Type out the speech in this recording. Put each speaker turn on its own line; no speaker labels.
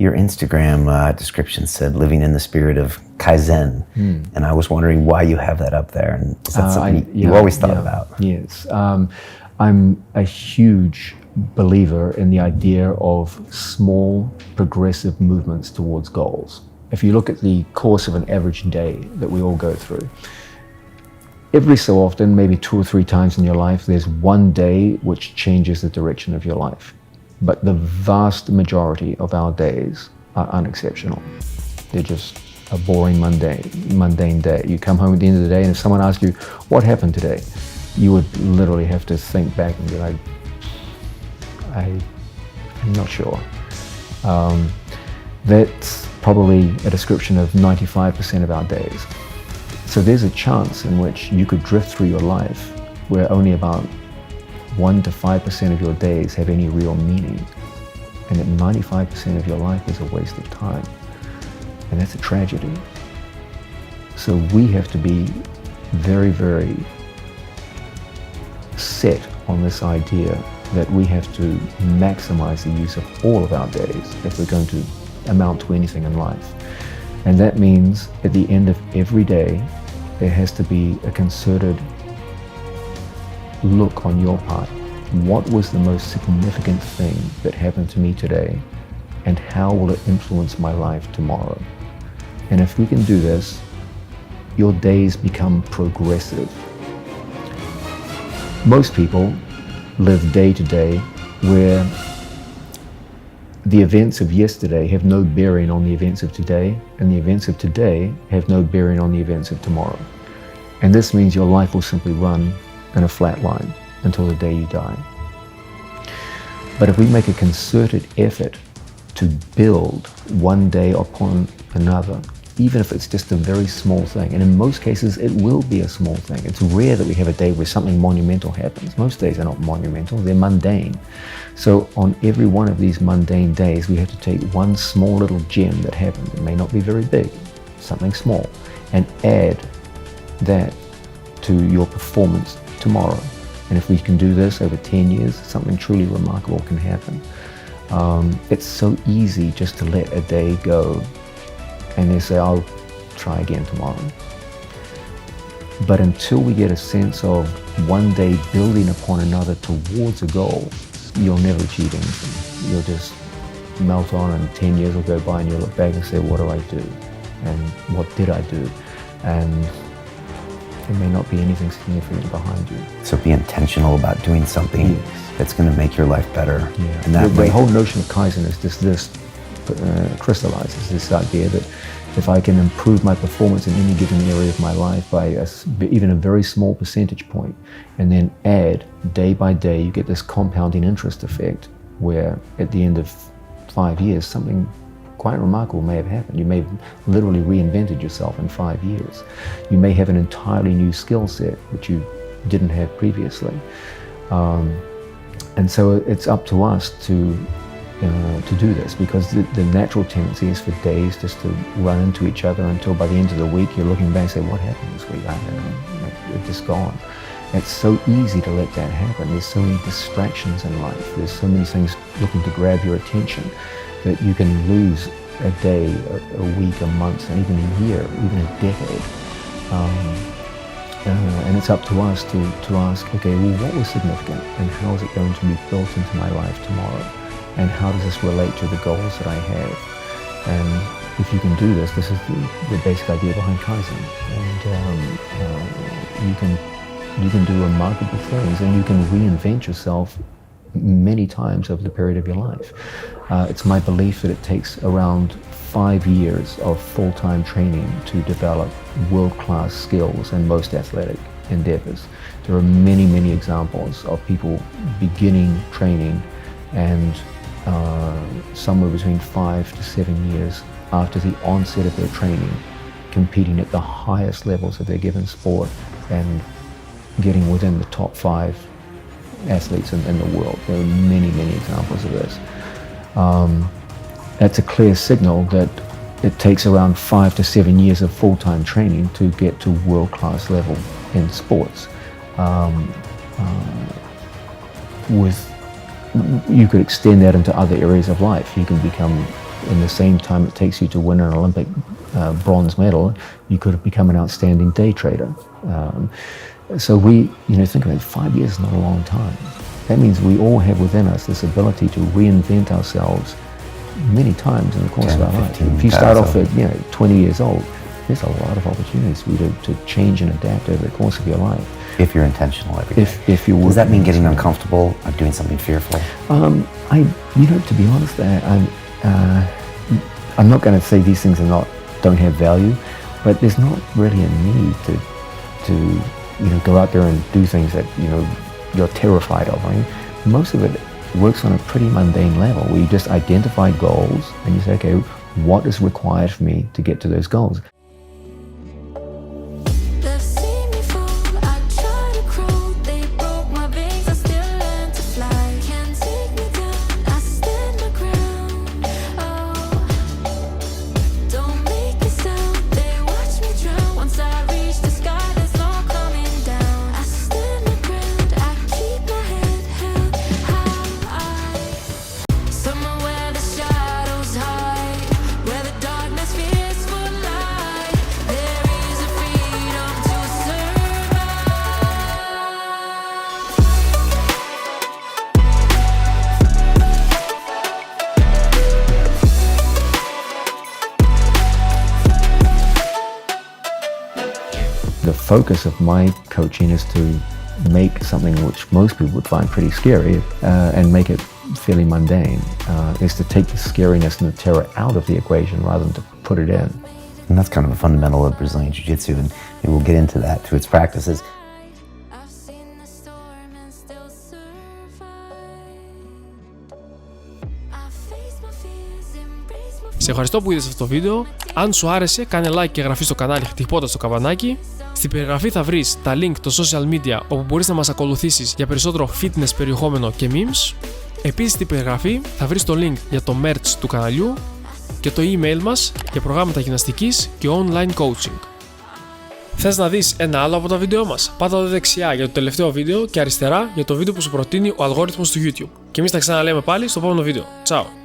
your Instagram description said living in the spirit of Kaizen, and I was wondering why you have that up there, and is that something you always thought about?
Yes, I'm a huge believer in the idea of small progressive movements towards goals. If you look at the course of an average day that we all go through, every so often, maybe 2 or 3 times in your life, there's one day which changes the direction of your life. But the vast majority of our days are unexceptional. They're just a boring, mundane day. You come home at the end of the day, and if someone asks you, what happened today? You would literally have to think back and be like, I'm not sure. That's probably a description of 95% of our days. So there's a chance in which you could drift through your life where only about 1 to 5% of your days have any real meaning, and that 95% of your life is a waste of time, and that's a tragedy. So we have to be very, very set on this idea that we have to maximize the use of all of our days if we're going to amount to anything in life. And that means at the end of every day, there has to be a concerted look on your part. What was the most significant thing that happened to me today, and how will it influence my life tomorrow? And if we can do this, your days become progressive. Most people live day to day where the events of yesterday have no bearing on the events of today, and the events of today have no bearing on the events of tomorrow. And this means your life will simply run in a flat line until the day you die. But if we make a concerted effort to build one day upon another, even if it's just a very small thing, and in most cases it will be a small thing. It's rare that we have a day where something monumental happens. Most days are not monumental, they're mundane. So on every one of these mundane days, we have to take one small little gem that happened. It may not be very big, something small, and add that to your performance tomorrow. And if we can do this over 10 years, something truly remarkable can happen. It's so easy just to let a day go and then say, I'll try again tomorrow. But until we get a sense of one day building upon another towards a goal, you'll never achieve anything. You'll just melt on, and 10 years will go by and you'll look back and say, what do I do? And what did I do? And there may not be anything significant behind you.
So be intentional about doing something that's going to make your life better.
Yeah.
And that
the whole notion of Kaizen is just this crystallizes this idea that if I can improve my performance in any given area of my life by even a very small percentage point, and then add day by day, you get this compounding interest effect where at the end of 5 years, something quite remarkable may have happened. You may have literally reinvented yourself in 5 years. You may have an entirely new skill set which you didn't have previously. And so it's up to us to do this, because the natural tendency is for days just to run into each other until by the end of the week you're looking back and say, what happened this week? It's just gone. It's so easy to let that happen. There's so many distractions in life. There's so many things looking to grab your attention that you can lose a day, a week, a month, and even a year, even a decade. And it's up to us to ask, okay, well, what was significant, and how is it going to be built into my life tomorrow? And how does this relate to the goals that I have? And if you can do this, this is the basic idea behind Kaizen. And you can do remarkable things, and you can reinvent yourself many times over the period of your life. It's my belief that it takes around 5 years of full-time training to develop world-class skills in most athletic endeavors. There are many, many examples of people beginning training and somewhere between 5 to 7 years after the onset of their training, competing at the highest levels of their given sport and getting within the top 5 athletes in the world. There are many, many examples of this. That's a clear signal that it takes around 5 to 7 years of full-time training to get to world-class level in sports. You could extend that into other areas of life. You can become in the same time it takes you to win an Olympic bronze medal, you could have become an outstanding day trader. So we, think about it, 5 years is not a long time. That means we all have within us this ability to reinvent ourselves many times in the course of our life. If you start off at 20 years old, there's a lot of opportunities for you to change and adapt over the course of your life.
If you're intentional every day.
If you're
Does that mean getting uncomfortable or doing something fearful?
To be honest, I'm not going to say these things don't have value, but there's not really a need to go out there and do things that you're terrified of. Right? Most of it works on a pretty mundane level where you just identify goals and you say, okay, what is required for me to get to those goals? The focus of my coaching is to make something which most people would find pretty scary and make it fairly mundane, is to take the scariness and the terror out of the equation rather than to put it in.
And that's kind of a fundamental of Brazilian Jiu-Jitsu, and we'll get into that, to its practices.
Σε ευχαριστώ που είδες αυτό το βίντεο. Αν σου άρεσε, κάνε like και εγγραφή στο κανάλι χτυπώντας το καμπανάκι. Στην περιγραφή θα βρεις τα link των social media όπου μπορείς να μας ακολουθήσεις για περισσότερο fitness περιεχόμενο και memes. Επίσης στην περιγραφή θα βρεις το link για το merch του καναλιού και το email μας για προγράμματα γυμναστικής και online coaching. Θες να δεις ένα άλλο από τα βίντεο μας? Πάτα εδώ δεξιά για το τελευταίο βίντεο και αριστερά για το βίντεο που σου προτείνει ο αλγόριθμος του YouTube. Και εμείς τα ξαναλέμε πάλι στο επόμενο βίντεο. Ciao!